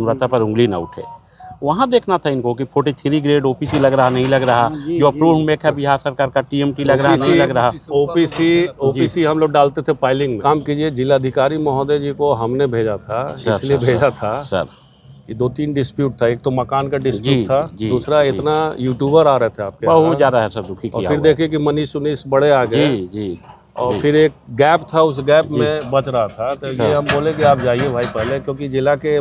गुणवत्ता पर उंगली ना उठे। वहाँ देखना था इनको कि 43 ग्रेड ओपीसी लग रहा नहीं लग रहा, जो अप्रूव में है बिहार सरकार का टीएमटी लग रहा नहीं लग रहा। ओपीसी हम लोग डालते थे फाइलिंग में। काम कीजिए, जिलाधिकारी महोदय जी को हमने भेजा था, इसलिए भेजा था सर, ये 2-3 डिस्प्यूट था। एक तो मकान का डिस्प्यूट था, दूसरा इतना यूट्यूबर आ रहे थे आपके, बहुत ज़्यादा है सर, दुखी और किया फिर हुआ है। देखिए कि मनीष उनीश बड़े आ गए जी और फिर एक गैप था, उस गैप में बच रहा था। तो ये हम बोले कि आप जाइए भाई पहले, क्योंकि जिला के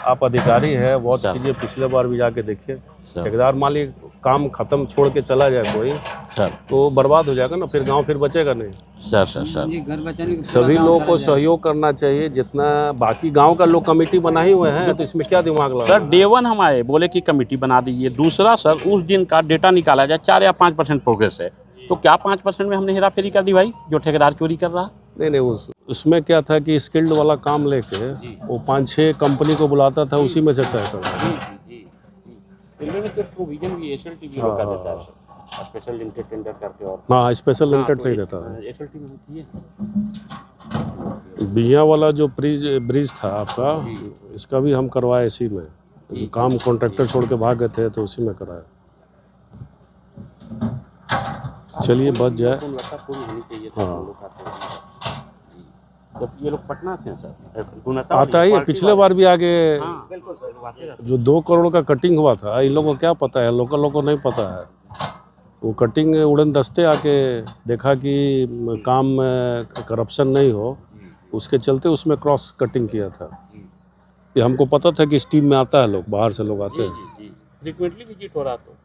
आप अधिकारी हैं, वॉच कीजिए, पिछले बार भी जाके देखिए। ठेकेदार मालिक काम खत्म छोड़ के चला जाए कोई सर, तो बर्बाद हो जाएगा ना, फिर गांव फिर बचेगा नहीं। सर सभी लोगों को सहयोग करना चाहिए, जितना बाकी गांव का लोग कमेटी बना ही हुए हैं, तो इसमें क्या दिमाग लगा। सर डे 1 हम आए, बोले कि कमेटी बना दीजिए। दूसरा सर, उस दिन का डेटा निकाला जाए, 4 या 5% प्रोग्रेस है, तो क्या 5% में हमने हेरा फेरी कर दी भाई, जो ठेकेदार चोरी कर रहा? नहीं, उसमें क्या था कि स्किल्ड वाला काम लेके वो 5-6 कंपनी को बुलाता था, उसी में से तय करता। रेलवे में तो प्रोविजन भी एसएलटी भी रोका देता है सर, स्पेशल लिमिटेड टेंडर करके। और हाँ, स्पेशल लिमिटेड से ही देता है। एसएलटी में होती है। बिया वाला जो ब्रिज था आपका, इसका भी हम करवाए इसी में। जो काम कॉन्ट्रैक्टर छोड़ के भाग गए थे तो उसी में कराया। चलिए बच जाए। हाँ, तो ये लोग पटना से हैं सर, आता ही है। पिछले बार भी आगे जो 2 करोड़ का कटिंग हुआ था, इन लोगों को क्या पता है, लोगों को नहीं पता है। वो कटिंग उड़न दस्ते आके देखा कि काम में करप्शन नहीं हो, उसके चलते उसमें क्रॉस कटिंग किया था। ये हमको पता था कि इस टीम में आता है लोग, बाहर से लोग आते हैं। फ्रीक्वेंटली विजिट हो रहा। तो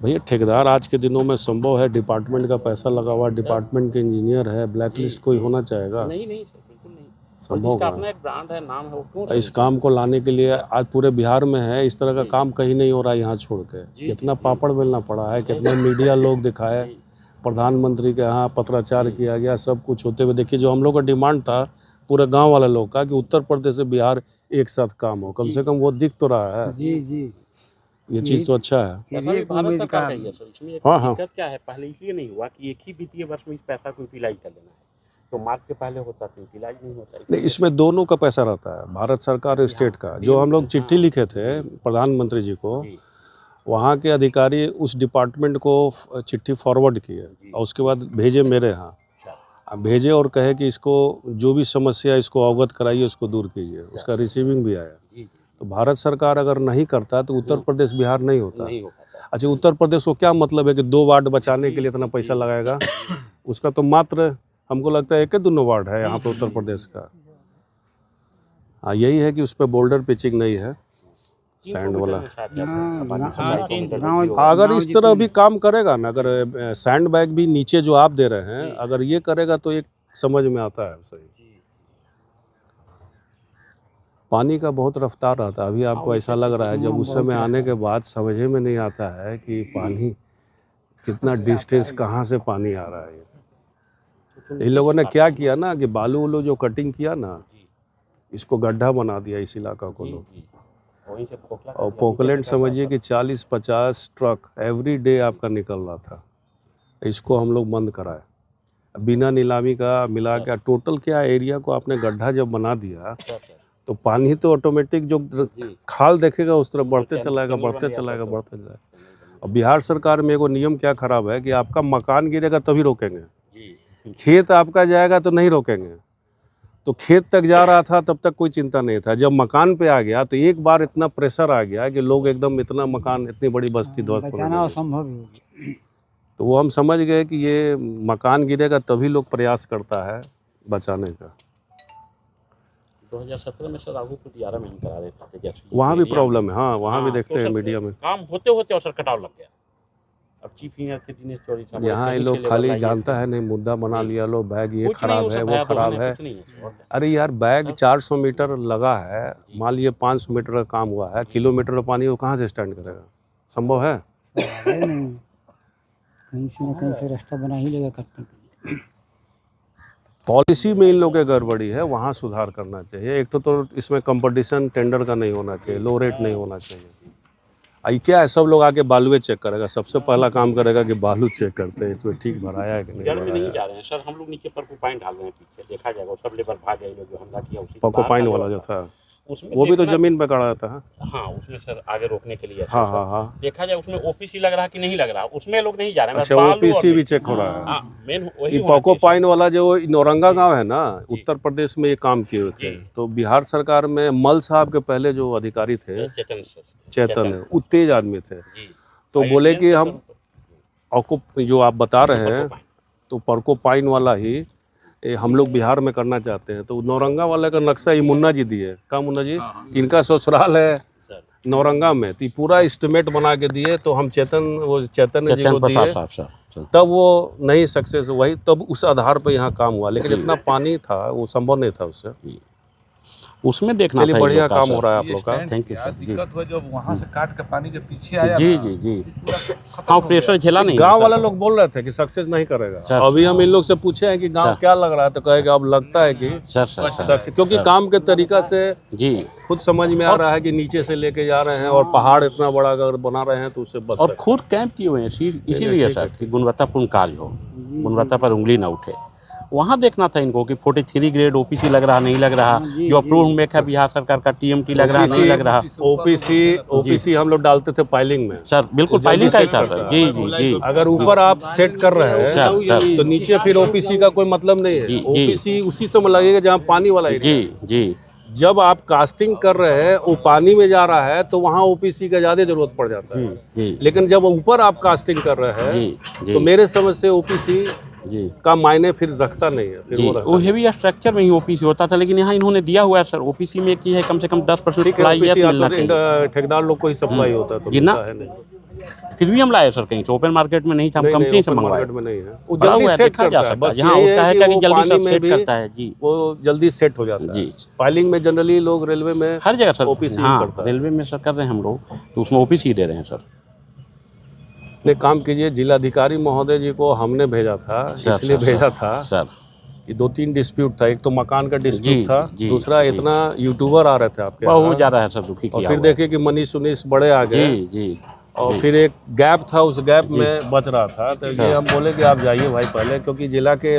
भैया ठेकेदार आज के दिनों में संभव है, डिपार्टमेंट का पैसा लगा हुआ, डिपार्टमेंट के इंजीनियर है, ब्लैक लिस्ट कोई होना चाहेगा? नहीं सर, बिल्कुल नहीं संभव है। अपना एक ब्रांड है, नाम है, वो क्यों? इस काम को लाने के लिए आज पूरे बिहार में है, इस तरह का काम कहीं नहीं हो रहा है यहाँ छोड़ के। कितना पापड़ बेलना पड़ा है, कितने मीडिया लोग दिखाए, प्रधानमंत्री के यहाँ पत्राचार किया गया, सब कुछ होते हुए देखिए जो हम लोग का डिमांड था पूरे गांव वाले लोग का कि उत्तर प्रदेश से बिहार एक साथ काम हो, कम से कम वो दिख तो रहा है। जी ये चीज़ तो अच्छा है। भारत सरकार का ही है सर। इसमें दिक्कत क्या है, पहले इसलिए नहीं हुआ कि एक ही वित्तीय वर्ष में इस पैसा को यूटिलाइज कर लेना है, तो मार्च के पहले होता तो यूटिलाइज नहीं होता। नहीं, इसमें दोनों का पैसा रहता है, भारत सरकार और स्टेट का। जो हम लोग चिट्ठी लिखे थे प्रधानमंत्री जी को, वहाँ के अधिकारी उस डिपार्टमेंट को चिट्ठी फॉरवर्ड किए और उसके बाद भेजे मेरे यहाँ, भेजे और कहे कि इसको जो भी समस्या इसको अवगत कराइए, उसको दूर कीजिए। उसका रिसीविंग भी आया। तो भारत सरकार अगर नहीं करता तो उत्तर प्रदेश बिहार नहीं होता। अच्छा, उत्तर प्रदेश को क्या मतलब है कि 2 वार्ड बचाने के लिए इतना पैसा लगाएगा? उसका तो मात्र हमको लगता है 1-2 वार्ड है यहाँ पे उत्तर प्रदेश का। हाँ, यही है कि उस पर बोल्डर पिचिंग नहीं है, सैंड वाला। अगर इस तरह भी काम करेगा ना, अगर सैंड बैग भी नीचे जो आप दे रहे हैं, अगर ये करेगा तो एक समझ में आता है सही। पानी का बहुत रफ्तार रहता है। अभी आपको ऐसा लग रहा है, जब उस समय आने के बाद समझ में नहीं आता है कि पानी कितना डिस्टेंस, कहाँ से पानी आ रहा है। इन लोगों ने क्या किया ना कि बालू उलू जो कटिंग किया ना, इसको गड्ढा बना दिया इस इलाका को लोग। और पोकलैंड समझिए कि 40-50 ट्रक एवरी डे आपका निकल रहा था। इसको हम लोग बंद कराए बिना नीलामी का मिला के। टोटल क्या एरिया को आपने गड्ढा जब बना दिया तो पानी तो ऑटोमेटिक जो खाल देखेगा उस तरफ बढ़ते चलाएगा। और बिहार सरकार में एगो नियम क्या खराब है कि आपका मकान गिरेगा तभी रोकेंगे, खेत आपका जाएगा तो नहीं रोकेंगे। तो खेत तक जा रहा था तब तक कोई चिंता नहीं था, जब मकान पे आ गया तो एक बार इतना प्रेशर आ गया कि लोग एकदम इतना मकान, इतनी बड़ी बस्ती ध्वस्त होना असंभव। तो वो हम समझ गए कि ये मकान गिरेगा तभी लोग प्रयास करता है बचाने का। 2017 में सर राघू को DRM में करा देते थे, वहाँ भी प्रॉब्लम है। हाँ, वहाँ भी देखते हैं मीडिया में काम होते होते अवसर कटाव लग गया। अब चीफ इंजीनियर थे दिनेश चौधरी साहब, यहाँ ये लोग खाली जानता है नहीं, मुद्दा बना लिया लो, बैग ये खराब है, वो खराब है। अरे यार, बैग 400 मीटर लगा है, मान लीजिए 500 मीटर का काम हुआ है, किलोमीटर में पानी वो कहाँ से स्टैंड करेगा? संभव है? कहीं से न कहीं से रास्ता बना ही लेगा कटने के लिए। पॉलिसी में इन लोगों की गड़बड़ी है, वहाँ सुधार करना चाहिए। एक तो इसमें कंपटीशन टेंडर का नहीं होना चाहिए, लो रेट नहीं होना चाहिए। आई क्या है, सब लोग आके बालुए चेक करेगा, सबसे पहला काम करेगा कि बालू चेक करते हैं इसमें ठीक भराया है कि नहीं भराया। नहीं जा रहे हैं सर, हम लोग नीचे पकोपाइन डाल रहे हैं, पीछे देखा जाएगा। सब लेबर भाग गए, जो हमला किया उसी पकोपाइन वाला जो था उसमें वो भी तो देखना- जमीन पे खड़ा था। हाँ उसमें सर आगे रोकने के लिए है, हाँ सर। हाँ हाँ। देखा जाए उसमें ओपीसी लग रहा कि नहीं लग रहा, उसमें लोग नहीं जा रहे हैं, बस अच्छा, बालू और ओपीसी भी मिट्टी। चेक हो रहा है। हाँ मेन वही ये होना पोको चाहिए, पाइन वाला जो नौरंगा गांव है ना, उत्तर प्रदेश में ये काम किए हुए थे। जी। तो बिहार सरकार में मल साहब के पहले जो अधिकारी थे, सर। चेतन सर। चेतन है, वो तेज आदमी थे। जी। तो बोले कि हम सर, आपको जो आप बता रहे हैं तो पर्को पाइन वाला ही हम लोग बिहार में करना चाहते हैं। तो नौरंगा वाले का नक्शा ही मुन्ना जी दिए। कहाँ मुन्ना जी? इनका ससुराल है नौरंगा में। तो ये पूरा एस्टिमेट बना के दिए। तो हम चेतन जी को प्रसाद दिए, साहब सर। तब वो नहीं सक्सेस वही, तब उस आधार पर यहाँ काम हुआ। लेकिन इतना पानी था वो संभव नहीं था उससे। उसमें देखना चलिए था बढ़िया इन लोग का, काम सर। हो रहा है आप लोग का। Thank you sir. जी दिक्कत हुआ जब वहाँ से काट के पानी के पीछे आया जी ना, जी जी पूरा खत्म हाँ हो गया। प्रेशर झेला नहीं गांव सर। वाले लोग बोल रहे थे कि सक्सेस नहीं करेगा। सर, अभी हम इन लोग से पूछे हैं कि गांव क्या लग रहा है, तो कहेगा अब लगता है कि सर सर सर सक्सेस, क्योंकि काम के तरीका से जी। खुद समझ में आ रहा है कि नीचे से लेके जा रहे हैं और पहाड़ इतना बड़ा अगर बना रहे हैं तो उससे बच और सकते खुद कैंप किए हुए हैं इसीलिए सर कि गुणवत्तापूर्ण कार्य हो, गुणवत्ता पर उंगली ना उठे। वहाँ देखना था इनको कि 43 ग्रेड ओपीसी लग रहा नहीं लग रहा, जो अप्रूव में है बिहार सरकार का टीएमटी लग रहा नहीं लग रहा। ओपीसी हम लोग डालते थे पाइलिंग में। सर बिल्कुल जल्दी पाइलिंग का ही सेट था करता सर। जी जी जी अगर ऊपर आप सेट कर रहे हैं सर। तो नीचे फिर ओपीसी का कोई मतलब नहीं है। जी, जी। ओपीसी उसी समय लगेगा जहाँ पानी वाला एरिया जी है। जी जब आप कास्टिंग कर रहे हैं वो पानी में जा रहा है तो वहाँ ओपीसी का ज्यादा जरूरत पड़ जाता है। जी लेकिन जब ऊपर आप कास्टिंग कर रहे हैं जी तो जी मेरे समझ से ओपीसी जी का मायने फिर रखता नहीं है। फिर जी वो रखता वो हेवी स्ट्रक्चर में ही ओपीसी होता था, लेकिन यहाँ इन्होंने दिया हुआ है सर। ओपीसी में की है कम से कम 10% ठीक है। सप्लाई ओपीसी मिलना चाहिए। ठेकेदार लोग को ही सप्लाई होता है तो जी ना। मिलता है नहीं। फिर भी हम लाए सर कहीं से, ओपन मार्केट में नहीं था, हम नहीं, कंपनी से ओपन मंगवाए। मार्केट में नहीं है। वो पड़ा जल्दी हुआ है, सेट देखा जा करता है। सकता है। बस हाँ यही उसका है कि क्या कि वो जल्दी पानी सब में सेट भी करता है जी। वो जल्दी सेट हो जाता है। जी। पाइलिंग में जनरली लोग रेलवे में हर जगह सर ओपीसी हाँ करता है। रेलवे में सर कर रहे हैं हम लोग, तो उसमें ओपीसी दे रहे हैं सर। एक काम कीजिए, जिलाधिकारी महोदय जी को हमने भेजा था, इसलिए भेजा था सर। कि 2-3 डिस्प्यूट था। एक तो मकान का जी, डिस्प्यूट था, जी, दूसरा जी। इतना यूट्यूबर आ रहे थे आपके बहुत यहाँ। ज़्यादा है सर, दुखी और किया फिर हुआ है। देखिए कि मनीष उनीश बड़े आ गए जी जी और फिर एक गैप था, उस गैप में बच रहा था। तो ये हम बोले कि आप जाइए भाई पहले, क्योंकि जिला के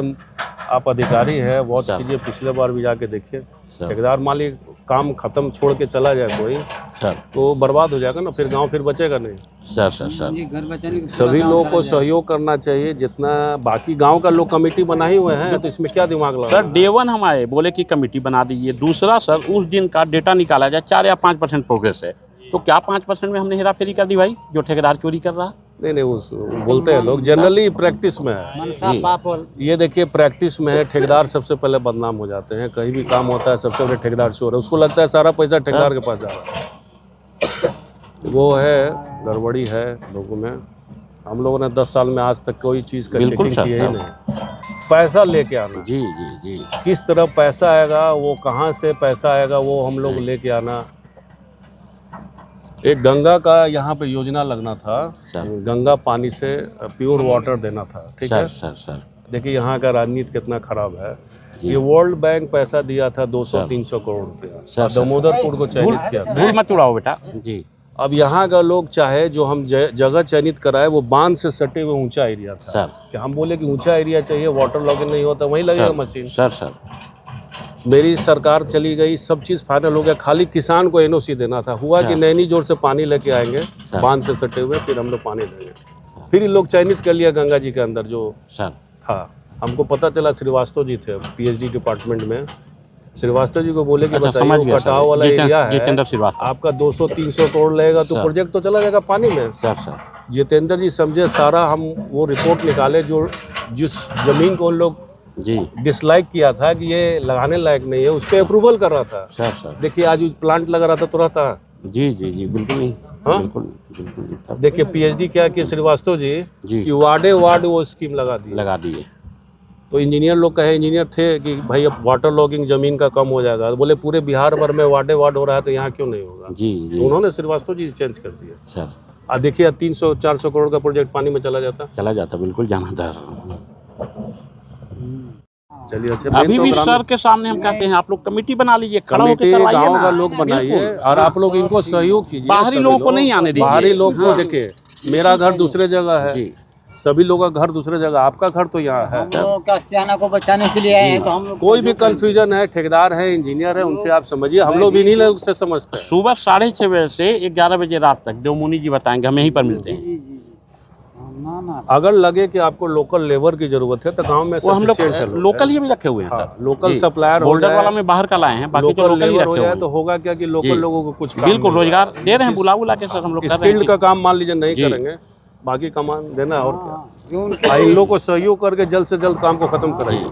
आप अधिकारी हैं, वॉच सर। कीजिए, पिछले बार भी जाके देखिए। सर ठेकेदार मालिक काम खत्म छोड़ के चला जाए कोई सर तो बर्बाद हो जाएगा ना, फिर गांव फिर बचेगा नहीं। सर सर सर ये घर बचाने के सभी लोगों को सहयोग करना चाहिए। जितना बाकी गांव का लोग कमेटी बनाए हुए हैं तो इसमें क्या दिमाग लगा। सर डे 1 हम आए, बोले कि कमेटी बना दीजिए। दूसरा सर उस दिन का डेटा निकाला जाए, 4 या 5% प्रोग्रेस है, तो क्या 5% में हमने हेरा फेरी कर दी भाई, जो ठेकेदार चोरी कर रहा। नहीं उस बोलते हैं लोग, जनरली प्रैक्टिस में है। मनसा पाप और ये देखिए प्रैक्टिस में है, ठेकेदार सबसे पहले बदनाम हो जाते हैं। कहीं भी काम होता है सबसे पहले ठेकेदार चोर है, उसको लगता है सारा पैसा ठेकेदार के पास जा रहा है। वो है गड़बड़ी है लोगों में। हम लोगों ने 10 साल में आज तक कोई चीज़ का बिल्कुल चेकिंग सर, की ही नहीं। पैसा लेके आना, जी जी जी किस तरह पैसा आएगा, वो कहाँ से पैसा आएगा, वो हम लोग लेके आना। एक गंगा का यहाँ पे योजना लगना था, सर। गंगा पानी से प्योर वाटर देना था, ठीक सर है। सर सर देखिए यहाँ का राजनीति कितना खराब है। ये वर्ल्ड बैंक पैसा दिया था 200-300 करोड़ रुपया, सर। दामोदरपुर को चयनित किया था। धूल मत उड़ाओ बेटा जी। अब यहाँ का लोग चाहे जो हम जगह चयनित कराए वो बांध से सटे हुए ऊंचा एरिया था। सर कि हम बोले कि ऊंचा एरिया चाहिए, वाटर लॉगिंग नहीं होता, वहीं लगेगा मशीन। सर सर मेरी सरकार चली गई, सब चीज़ फाइनल हो गया, खाली किसान को एनओसी देना था। हुआ कि नैनी जोर से पानी लेके आएंगे बांध से सटे हुए, फिर हम लोग पानी लेंगे। फिर ये लोग चयनित कर लिया गंगा जी के अंदर जो सर था। हमको पता चला श्रीवास्तव जी थे पीएचडी डिपार्टमेंट में। श्रीवास्तव जी को बोले कि अच्छा, बताइए समझ वो गया कटाव सर। वाला एरिया है, जितेंद्र श्रीवास्तव। आपका 200-300 करोड़ लगेगा तो प्रोजेक्ट तो चला जाएगा पानी में। सर सर जितेंद्र जी समझे सारा, हम वो रिपोर्ट निकाले जो जिस जमीन को उन लोग जी डिसलाइक किया था कि ये लगाने लायक नहीं है, उस पर अप्रूवल कर रहा था। सर सर देखिए आज प्लांट लगा रहा था तो रहता। जी जी जी बिल्कुल नहीं, हाँ? बिल्कुल बिल्कुल नहीं था। देखिए पीएचडी क्या किया श्रीवास्तव जी जी। कि वार्डे वार्ड वो स्कीम लगा दी। लगा दिए। तो इंजीनियर लोग कहे, इंजीनियर थे कि भाई अब वाटर लॉगिंग जमीन का कम हो जाएगा। बोले पूरे बिहार भर में वार्डे वार्ड हो रहा है तो यहाँ क्यों नहीं होगा। जी तो जी उन्होंने श्रीवास्तव जी चेंज कर दिया। सर अब देखिए 300-400 करोड़ का प्रोजेक्ट पानी में चला जाता। चला जाता, बिल्कुल जाना था। चलिए अच्छा, अभी भी सर के सामने हम कहते हैं आप लोग कमेटी बना लीजिए, खड़ा होकर कमेटी करवाइए गाँव ना। का लोग बनाइए बिल्कुल। और आप लोग इनको सहयोग कीजिए। बाहरी सभी लोगों को लोग। नहीं आने दीजिए। बाहरी लोग को हाँ। देखिए, मेरा घर दूसरे जगह है, जी सभी लोगों का घर दूसरे जगह, आपका घर तो यहाँ है। हम लोग का सियाना को बचाने के लिए आए हैं, तो हम लोग कोई भी कंफ्यूजन है, ठेकेदार है, इंजीनियर है, उनसे आप समझिए, हम लोग भी नहीं लोग से समझते हैं। सुबह 6:30 बजे से 11 बजे रात तक जो मुनि जी बताएंगे, हम यहीं पर मिलते हैं। जी जी जी ना ना अगर लगे कि आपको लोकल लेबर की जरूरत है तो गांव में वो हम लोग sufficient है लोग। लोकल ही भी रखे हुए हैं हाँ, सर। लोकल जी। सप्लायर हो बोल्डर जाए, वाला में बाहर का लाए हैं, बाकी तो लोकल लोकल ही लेबर रखे हो हुए जाए हैं। तो होगा क्या कि जी। लोकल लोगों को कुछ काम बिल्कुल मिल रोजगार जाएगा। दे रहे हैं, बुला के सर हम लोग कर रहे स्किल्ड हैं। का काम मान लीजिए नहीं जी। करेंगे, बाकी कमान देना और क्या। जो उनके इन लोग को सहयोग करके जल्द से जल्द काम को खत्म कराइए।